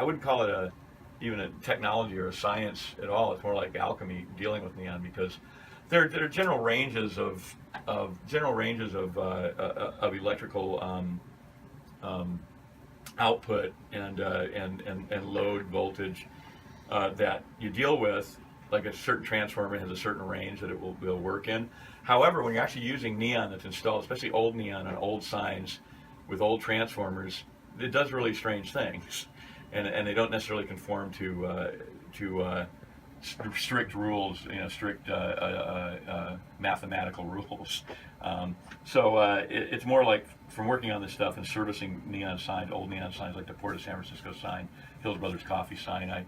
wouldn't call it even a technology or a science at all. It's more like alchemy dealing with neon, because there are general ranges of electrical output and load voltage that you deal with. Like a certain transformer has a certain range that it will work in. However, when you're actually using neon that's installed, especially old neon on old signs with old transformers, it does really strange things, and they don't necessarily conform to strict rules, strict mathematical rules. It's more like, from working on this stuff and servicing neon signs, old neon signs like the Port of San Francisco sign, Hills Brothers Coffee sign. I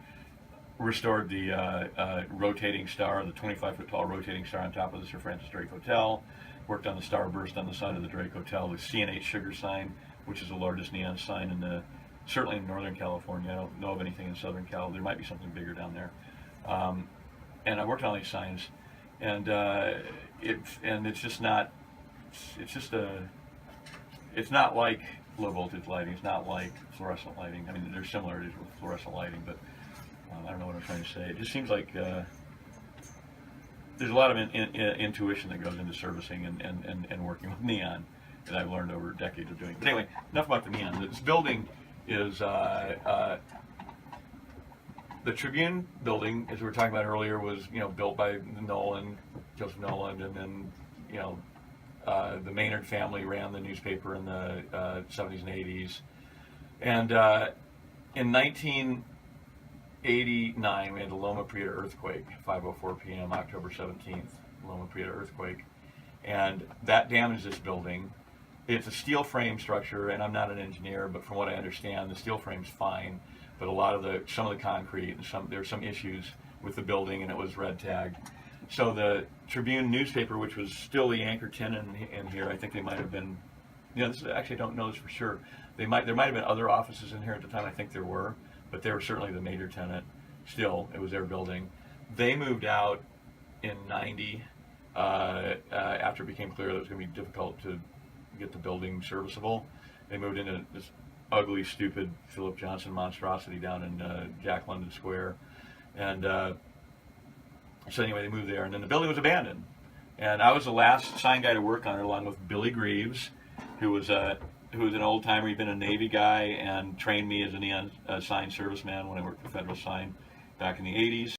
restored the rotating star, the 25-foot tall rotating star on top of the Sir Francis Drake Hotel. Worked on the starburst on the side of the Drake Hotel, the CNH Sugar sign, which is the largest neon sign certainly in Northern California. I don't know of anything in Southern Cal. There might be something bigger down there. And I worked on these signs, and it's just not. It's not like low voltage lighting. It's not like fluorescent lighting. I mean, there's similarities with fluorescent lighting, but I don't know what I'm trying to say. It just seems like there's a lot of intuition that goes into servicing and working with neon that I've learned over decades of doing. But anyway, enough about the neon. This building is the Tribune building, as we were talking about earlier, was built by Joseph Nolan, and then the Maynard family ran the newspaper in the 70s and 80s. And in 1989, we had the Loma Prieta earthquake, 5:04 p.m., October 17th, Loma Prieta earthquake. And that damaged this building. It's a steel frame structure, and I'm not an engineer, but from what I understand, the steel frame's fine. But some of the concrete, and there were some issues with the building, and it was red tagged. So the Tribune newspaper, which was still the anchor tenant in here, I think they might have been, actually I don't know this for sure. There might have been other offices in here at the time. I think there were, but they were certainly the major tenant. Still, it was their building. They moved out in '90 after it became clear that it was going to be difficult to get the building serviceable. They moved into this ugly, stupid Philip Johnson monstrosity down in Jack London Square, and so anyway, they moved there, and then the building was abandoned. And I was the last sign guy to work on it, along with Billy Greaves, who was an old timer. He'd been a Navy guy and trained me as a neon sign serviceman when I worked for Federal Sign back in the '80s.